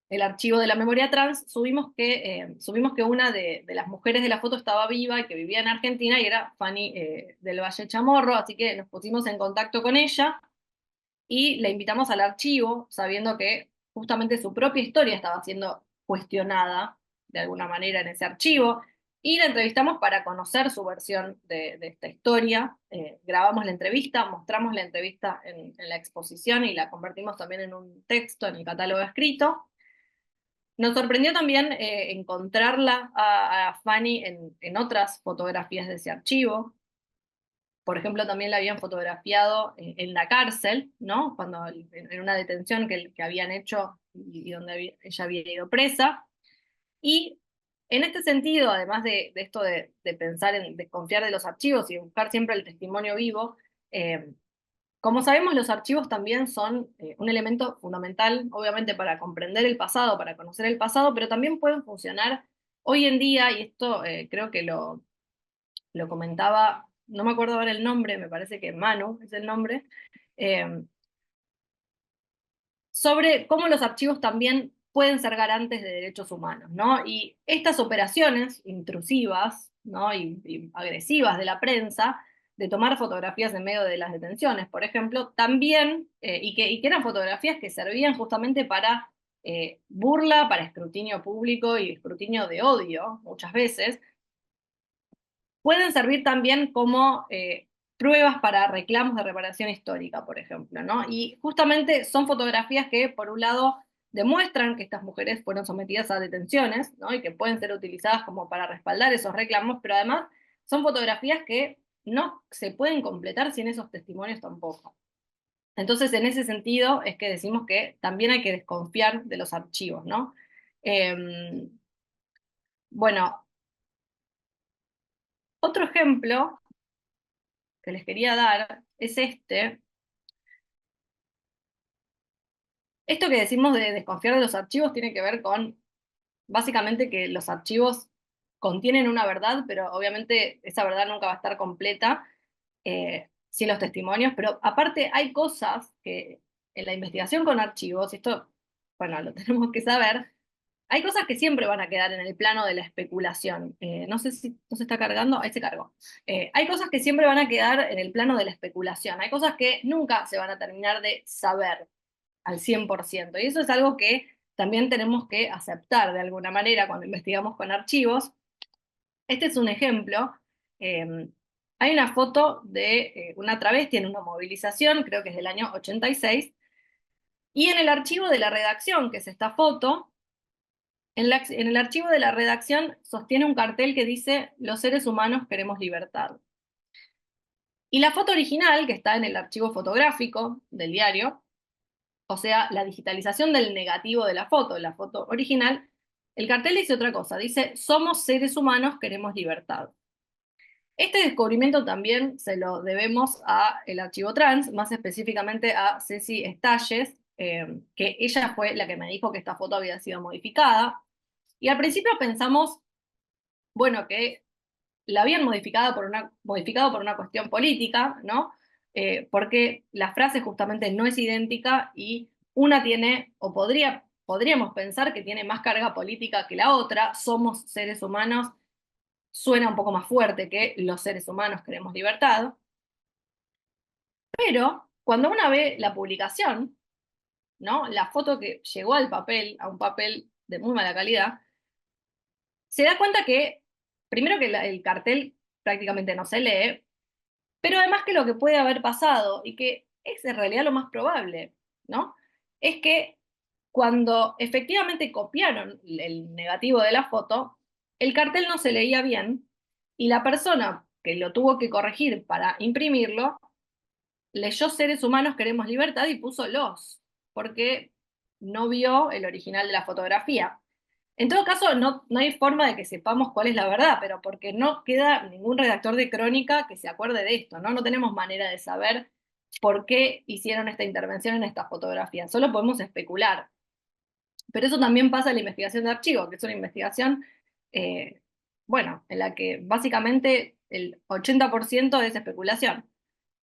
el archivo de la memoria trans, subimos que una de las mujeres de la foto estaba viva y que vivía en Argentina y era Fanny del Valle Chamorro, así que nos pusimos en contacto con ella y la invitamos al archivo, sabiendo que justamente su propia historia estaba siendo cuestionada de alguna manera en ese archivo, y la entrevistamos para conocer su versión de esta historia. Grabamos la entrevista, mostramos la entrevista en la exposición y la convertimos también en un texto en el catálogo escrito. Nos sorprendió también encontrarla a Fanny en otras fotografías de ese archivo. Por ejemplo, también la habían fotografiado en la cárcel, ¿no? Cuando en una detención que habían hecho y donde ella había ido presa. Y en este sentido, además de esto de pensar en desconfiar de los archivos y buscar siempre el testimonio vivo, eh, como sabemos, los archivos también son un elemento fundamental, obviamente, para comprender el pasado, para conocer el pasado, pero también pueden funcionar hoy en día, y esto creo que lo comentaba, no me acuerdo ahora el nombre, me parece que Manu es el nombre, eh, sobre cómo los archivos también pueden ser garantes de derechos humanos, ¿no? Y estas operaciones intrusivas, ¿no? y agresivas de la prensa, de tomar fotografías en medio de las detenciones, por ejemplo, también, y que eran fotografías que servían justamente para burla, para escrutinio público y escrutinio de odio, muchas veces, pueden servir también como pruebas para reclamos de reparación histórica, por ejemplo, ¿no? Y justamente son fotografías que, por un lado, demuestran que estas mujeres fueron sometidas a detenciones, ¿no? Y que pueden ser utilizadas como para respaldar esos reclamos, pero además son fotografías que no se pueden completar sin esos testimonios tampoco. Entonces, en ese sentido, es que decimos que también hay que desconfiar de los archivos, ¿no? Eh, bueno, otro ejemplo que les quería dar es este. Esto que decimos de desconfiar de los archivos tiene que ver con, básicamente, que los archivos contienen una verdad, pero obviamente esa verdad nunca va a estar completa sin los testimonios. Pero aparte hay cosas que en la investigación con archivos, y esto, bueno, lo tenemos que saber, hay cosas que siempre van a quedar en el plano de la especulación. No sé si no se está cargando, ahí se cargó. Hay cosas que siempre van a quedar en el plano de la especulación. Hay cosas que nunca se van a terminar de saber al 100%. Y eso es algo que también tenemos que aceptar de alguna manera cuando investigamos con archivos. Este es un ejemplo. Eh, Hay una foto de una travesti en una movilización, creo que es del año 86, y en el archivo de la redacción, que es esta foto, en el archivo de la redacción sostiene un cartel que dice: los seres humanos queremos libertad. Y la foto original, que está en el archivo fotográfico del diario, o sea, la digitalización del negativo de la foto original, el cartel dice otra cosa, dice: somos seres humanos, queremos libertad. Este descubrimiento también se lo debemos a el archivo trans, más específicamente a Ceci Estalles, que ella fue la que me dijo que esta foto había sido modificada. Y al principio pensamos, bueno, que la habían modificado por una cuestión política, ¿no? Porque la frase justamente no es idéntica y una tiene, o podríamos pensar que tiene más carga política que la otra. Somos seres humanos, suena un poco más fuerte que los seres humanos queremos libertad, pero cuando una ve la publicación, ¿no? La foto que llegó al papel, a un papel de muy mala calidad, se da cuenta que, primero, que el cartel prácticamente no se lee, pero además que lo que puede haber pasado, y que es en realidad lo más probable, ¿no? Es que cuando efectivamente copiaron el negativo de la foto, el cartel no se leía bien y la persona que lo tuvo que corregir para imprimirlo leyó seres humanos queremos libertad y puso los, porque no vio el original de la fotografía. En todo caso, no hay forma de que sepamos cuál es la verdad, pero porque no queda ningún redactor de crónica que se acuerde de esto, ¿no? No tenemos manera de saber por qué hicieron esta intervención en esta fotografía, solo podemos especular. Pero eso también pasa en la investigación de archivo, que es una investigación, eh, bueno, en la que básicamente el 80% es especulación.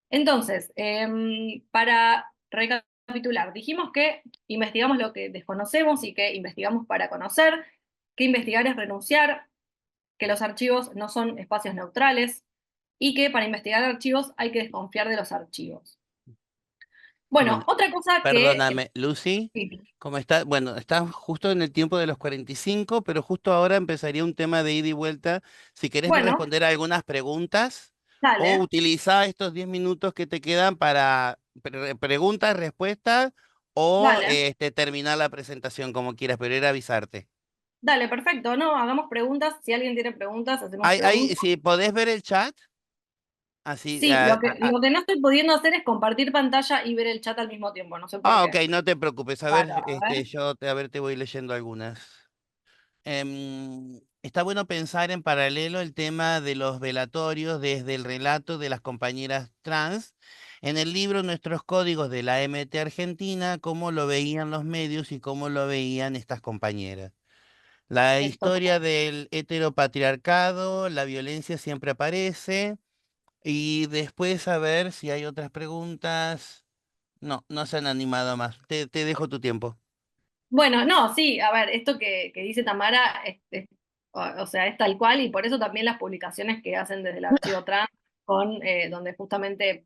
Entonces, para recapitular, dijimos que investigamos lo que desconocemos y que investigamos para conocer, que investigar es renunciar, que los archivos no son espacios neutrales y que para investigar archivos hay que desconfiar de los archivos. Bueno, Bueno, otra cosa que... perdóname, Lucy, sí. ¿cómo está? Bueno, está justo en el tiempo de los 45, pero justo ahora empezaría un tema de ida y vuelta. Si querés Bueno, responder a algunas preguntas o dale, utiliza estos 10 minutos que te quedan para preguntas, respuestas o dale, terminar la presentación como quieras, pero era avisarte. dale, perfecto. No, hagamos preguntas. Si alguien tiene preguntas, hacemos Ahí, preguntas. si podés ver el chat, así. Sí, lo que no estoy pudiendo hacer es compartir pantalla y ver el chat al mismo tiempo, no sé por Ok, qué. no te preocupes. A ver, Claro, a ver. a ver, te voy leyendo algunas. Está bueno pensar en paralelo el tema de los velatorios desde el relato de las compañeras trans. En el libro Nuestros Códigos de la MT Argentina, cómo lo veían los medios y cómo lo veían estas compañeras. La Esto, historia del heteropatriarcado, la violencia siempre aparece. Y después a ver si hay otras preguntas. No, no se han animado más. Te dejo tu tiempo. bueno, no, sí, a ver, esto que dice Tamara, o sea, es tal cual y por eso también las publicaciones que hacen desde el archivo trans, donde justamente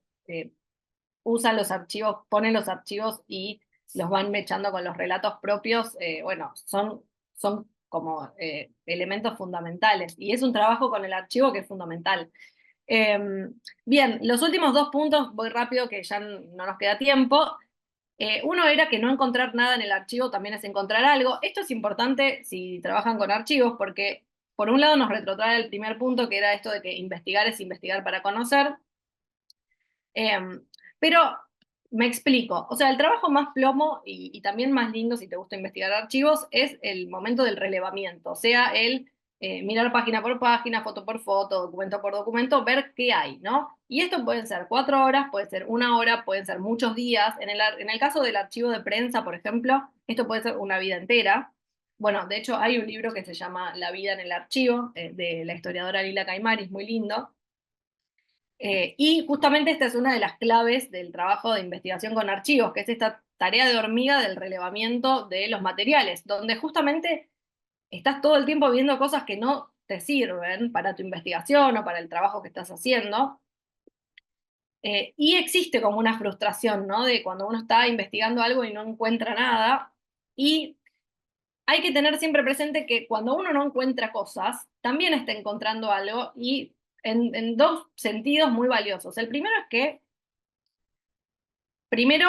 usan los archivos, ponen los archivos y los van mechando con los relatos propios, bueno, son como elementos fundamentales y es un trabajo con el archivo que es fundamental. Eh, Bien, los últimos dos puntos, voy rápido que ya no nos queda tiempo. Uno era que no encontrar nada en el archivo también es encontrar algo. Esto es importante si trabajan con archivos porque, por un lado, nos retrotrae el primer punto, que era esto de que investigar es investigar para conocer. Eh, pero me explico. O sea, el trabajo más plomo y también más lindo, si te gusta investigar archivos, es el momento del relevamiento. O sea, el mirar página por página, foto por foto, documento por documento, ver qué hay, ¿no? Y esto pueden ser 4 horas, puede ser 1 hora, pueden ser muchos días. En el caso del archivo de prensa, por ejemplo, esto puede ser una vida entera. Bueno, de hecho, hay un libro que se llama La vida en el archivo, de la historiadora Lila Caimaris, muy lindo. Y justamente esta es una de las claves del trabajo de investigación con archivos, que es esta tarea de hormiga del relevamiento de los materiales, donde justamente estás todo el tiempo viendo cosas que no te sirven para tu investigación o para el trabajo que estás haciendo. Y existe como una frustración, ¿no? De cuando uno está investigando algo y no encuentra nada. Y hay que tener siempre presente que cuando uno no encuentra cosas, también está encontrando algo y en dos sentidos muy valiosos. El primero es que primero,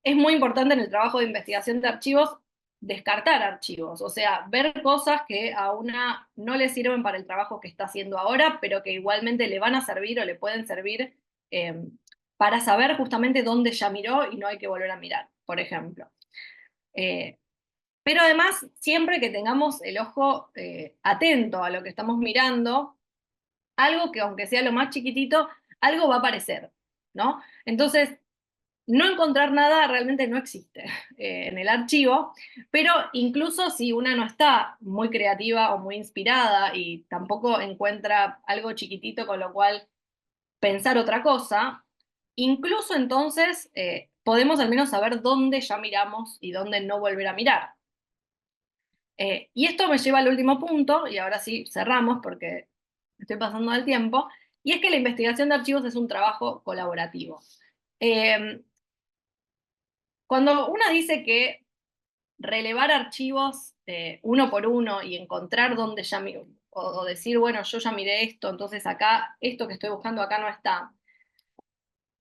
es muy importante en el trabajo de investigación de archivos descartar archivos, o sea, ver cosas que a una no le sirven para el trabajo que está haciendo ahora, pero que igualmente le van a servir o le pueden servir eh, para saber justamente dónde ya miró y no hay que volver a mirar, por ejemplo. Eh, pero además, siempre que tengamos el ojo atento a lo que estamos mirando, algo que aunque sea lo más chiquitito, algo va a aparecer, ¿no? Entonces, no encontrar nada realmente no existe en el archivo, pero incluso si una no está muy creativa o muy inspirada y tampoco encuentra algo chiquitito con lo cual pensar otra cosa, incluso entonces podemos al menos saber dónde ya miramos y dónde no volver a mirar. Y esto me lleva al último punto, y ahora sí cerramos porque estoy pasando del tiempo, y es que la investigación de archivos es un trabajo colaborativo. Eh, Cuando uno dice que relevar archivos uno por uno y encontrar dónde ya miró, o decir, bueno, yo ya miré esto, entonces acá, esto que estoy buscando acá no está,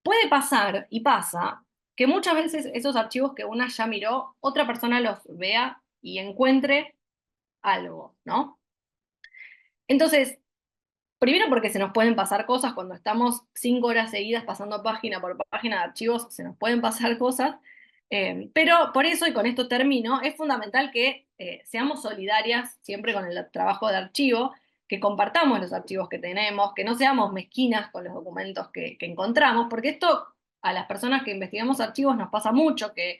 puede pasar y pasa que muchas veces esos archivos que una ya miró, otra persona los vea y encuentre algo, ¿no? Entonces, primero porque se nos pueden pasar cosas cuando estamos 5 horas seguidas pasando página por página de archivos, se nos pueden pasar cosas. Pero por eso, y con esto termino, es fundamental que seamos solidarias siempre con el trabajo de archivo, que compartamos los archivos que tenemos, que no seamos mezquinas con los documentos que encontramos, porque esto a las personas que investigamos archivos nos pasa mucho, que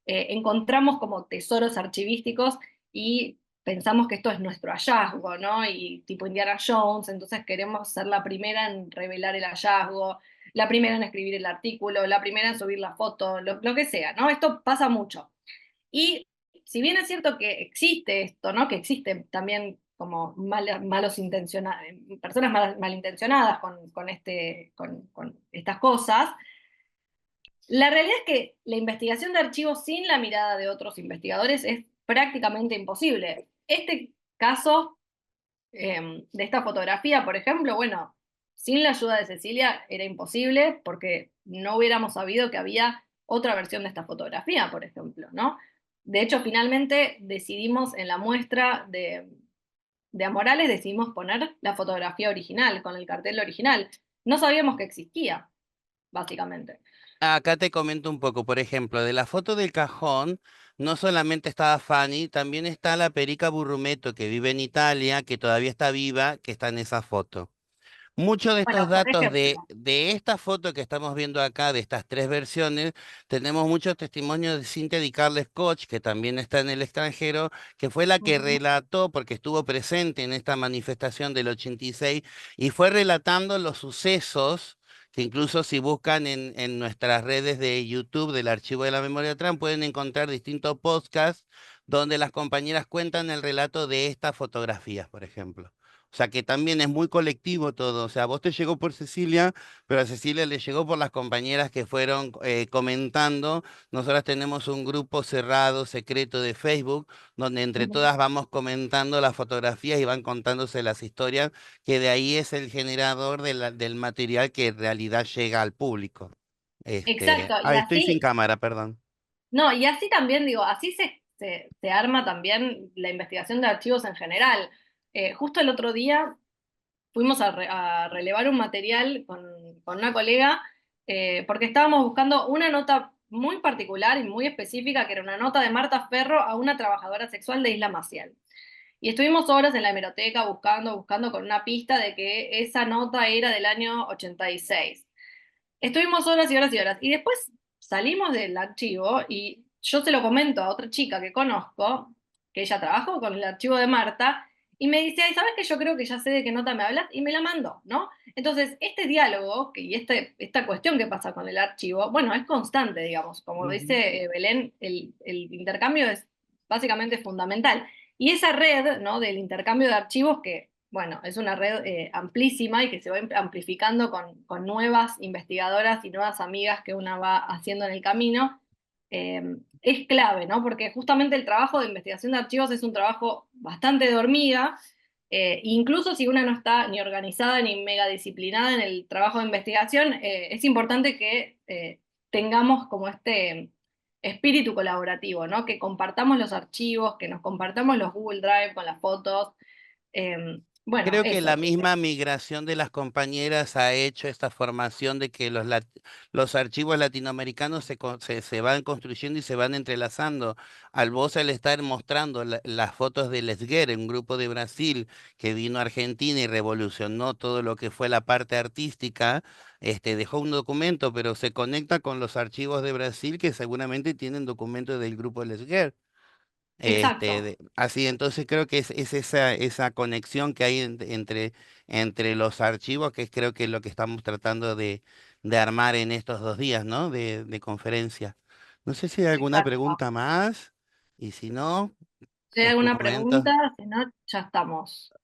encontramos como tesoros archivísticos y pensamos que esto es nuestro hallazgo, ¿no? Y tipo Indiana Jones, entonces queremos ser la primera en revelar el hallazgo, la primera en escribir el artículo, la primera en subir la foto, lo que sea, ¿no? Esto pasa mucho. Y si bien es cierto que existe esto, ¿no? Que existen también como malos intencionados, personas malintencionadas con estas cosas, la realidad es que la investigación de archivos sin la mirada de otros investigadores es prácticamente imposible. Este caso de esta fotografía, por ejemplo, bueno, sin la ayuda de Cecilia era imposible porque no hubiéramos sabido que había otra versión de esta fotografía, por ejemplo, ¿no? De hecho, finalmente decidimos en la muestra de Amorales, decidimos poner la fotografía original, con el cartel original. No sabíamos que existía, básicamente. Acá te comento un poco, por ejemplo, de la foto del cajón, no solamente estaba Fanny, también está la Perica Burrumeto, que vive en Italia, que todavía está viva, que está en esa foto. Muchos de estos Bueno, por datos ejemplo. de esta foto que estamos viendo acá, de estas tres versiones, tenemos muchos testimonios de Cynthia Di Carles Koch, que también está en el extranjero, que fue la que Ujú, relató, porque estuvo presente en esta manifestación del 86, y fue relatando los sucesos, que incluso si buscan en nuestras redes de YouTube del Archivo de la Memoria Trans, pueden encontrar distintos podcasts donde las compañeras cuentan el relato de estas fotografías, por ejemplo. O sea que también es muy colectivo todo. O sea, a vos te llegó por Cecilia, pero a Cecilia le llegó por las compañeras que fueron comentando. Nosotras tenemos un grupo cerrado, secreto de Facebook, donde entre ujú. todas vamos comentando las fotografías y van contándose las historias, que de ahí es el generador del material que en realidad llega al público. Exacto, y Estoy sin así, cámara, perdón. no, y así también digo, así se arma también la investigación de archivos en general. Justo el otro día fuimos a relevar un material con una colega porque estábamos buscando una nota muy particular y muy específica, que era una nota de Marta Ferro a una trabajadora sexual de Isla Maciel. Y estuvimos horas en la hemeroteca buscando, buscando con una pista de que esa nota era del año 86. Estuvimos horas y horas y horas. Y después salimos del archivo y yo se lo comento a otra chica que conozco, que ella trabajó con el archivo de Marta, y me dice, ay, ¿sabes que yo creo que ya sé de qué nota me hablas? Y me la mandó, ¿no? Entonces, este diálogo y esta cuestión que pasa con el archivo, bueno, es constante, digamos. Como Ujú. dice Belén, el intercambio es básicamente fundamental. Y esa red, ¿no? Del intercambio de archivos que bueno, es una red amplísima y que se va amplificando con nuevas investigadoras y nuevas amigas que una va haciendo en el camino. Es clave, ¿no? Porque justamente el trabajo de investigación de archivos es un trabajo bastante de hormiga, incluso si una no está ni organizada ni mega disciplinada en el trabajo de investigación, es importante que tengamos como este espíritu colaborativo, ¿no? Que compartamos los archivos, que nos compartamos los Google Drive con las fotos. Bueno, Creo que eso. la misma migración de las compañeras ha hecho esta formación de que los archivos latinoamericanos se van construyendo y se van entrelazando. Al estar mostrando las fotos de Lesguer, un grupo de Brasil que vino a Argentina y revolucionó todo lo que fue la parte artística, dejó un documento, pero se conecta con los archivos de Brasil que seguramente tienen documentos del grupo Lesguer. Exacto, Así, entonces creo que es esa conexión que hay entre los archivos, que es creo que es lo que estamos tratando de armar en estos 2 días, ¿no? De conferencia. No sé si hay alguna exacto. pregunta más, y si no, Si hay es tu alguna momento. pregunta, si no, ya estamos.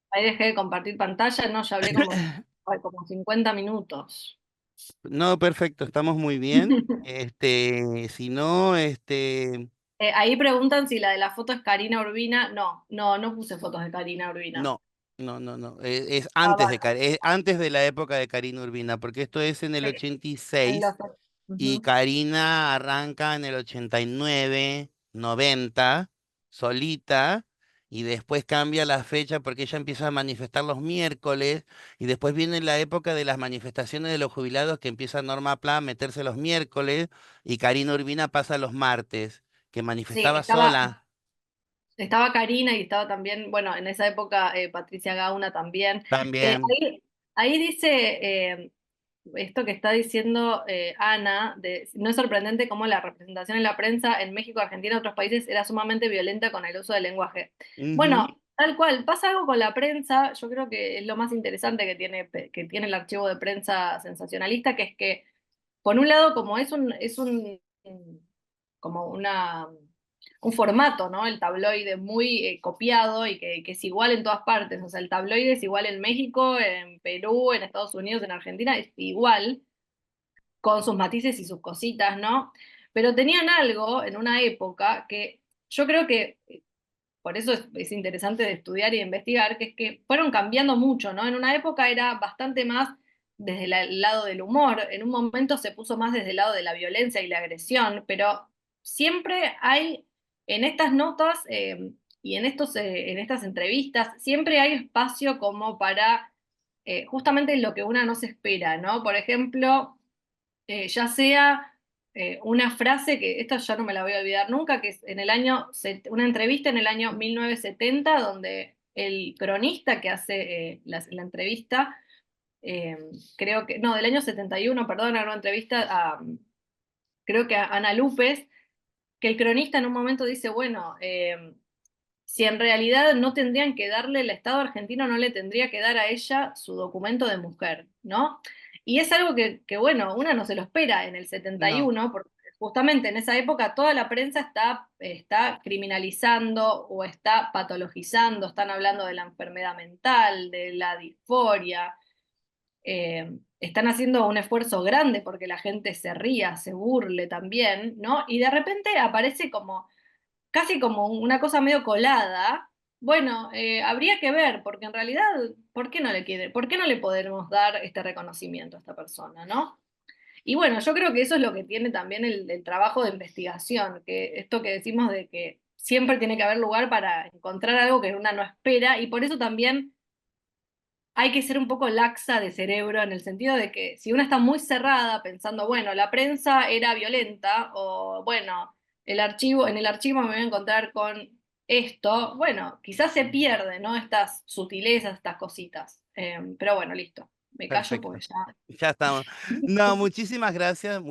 Ahí dejé de compartir pantalla, no, ya hablé como, ay, como 50 minutos. No, perfecto, estamos muy bien. Si no, Ahí preguntan si la de la foto es Karina Urbina. No, no, no puse fotos de Karina Urbina. no, no, no, no. Es Ah, antes bueno, Es antes de la época de Karina Urbina, porque esto es en el sí, ochenta y en los... seis y Ujú. Karina arranca en el 89, 90, solita, y después cambia la fecha porque ella empieza a manifestar los miércoles y después viene la época de las manifestaciones de los jubilados que empieza Norma Pla a meterse los miércoles y Karina Urbina pasa los martes, que Sí, manifestaba sola estaba Karina y estaba también, bueno, en esa época Patricia Gauna también. también. Ahí dice esto que está diciendo Ana, no es sorprendente cómo la representación en la prensa en México, Argentina y otros países era sumamente violenta con el uso del lenguaje. Ujú. Bueno, tal cual, pasa algo con la prensa, yo creo que es lo más interesante que tiene el archivo de prensa sensacionalista, que es que, por un lado, como como un formato, ¿no? El tabloide muy copiado y que es igual en todas partes. O sea, el tabloide es igual en México, en Perú, en Estados Unidos, en Argentina, es igual, con sus matices y sus cositas, ¿no? Pero tenían algo en una época que yo creo que, por eso es interesante de estudiar y de investigar, que es que fueron cambiando mucho, ¿no? En una época era bastante más desde el lado del humor, en un momento se puso más desde el lado de la violencia y la agresión, pero siempre hay en estas notas y en estas entrevistas, siempre hay espacio como para justamente lo que una no se espera, ¿no? Por ejemplo, ya sea una frase que esta ya no me la voy a olvidar nunca, que es una entrevista en el año 1970, donde el cronista que hace la entrevista, eh, creo que, no, del año 71, perdón, era una entrevista creo que a Ana Lúpez, que el cronista en un momento dice, bueno, si en realidad no tendrían que darle, el Estado argentino no le tendría que dar a ella su documento de mujer, ¿no? Y es algo bueno, una no se lo espera en el No, 71, porque justamente en esa época toda la prensa está criminalizando o está patologizando, están hablando de la enfermedad mental, de la disforia, están haciendo un esfuerzo grande porque la gente se ría, se burle también, ¿no? Y de repente aparece como casi como una cosa medio colada. Bueno, habría que ver, porque en realidad, ¿por qué no le podemos dar este reconocimiento a esta persona, ¿no? Y bueno, yo creo que eso es lo que tiene también el trabajo de investigación, que esto que decimos de que siempre tiene que haber lugar para encontrar algo que una no espera, y por eso también hay que ser un poco laxa de cerebro en el sentido de que si una está muy cerrada pensando, bueno, la prensa era violenta o bueno, en el archivo me voy a encontrar con esto, bueno, quizás se pierde, ¿no? Estas sutilezas, estas cositas. Pero bueno, listo. Me callo perfecto. porque ya Ya estamos. No, muchísimas gracias.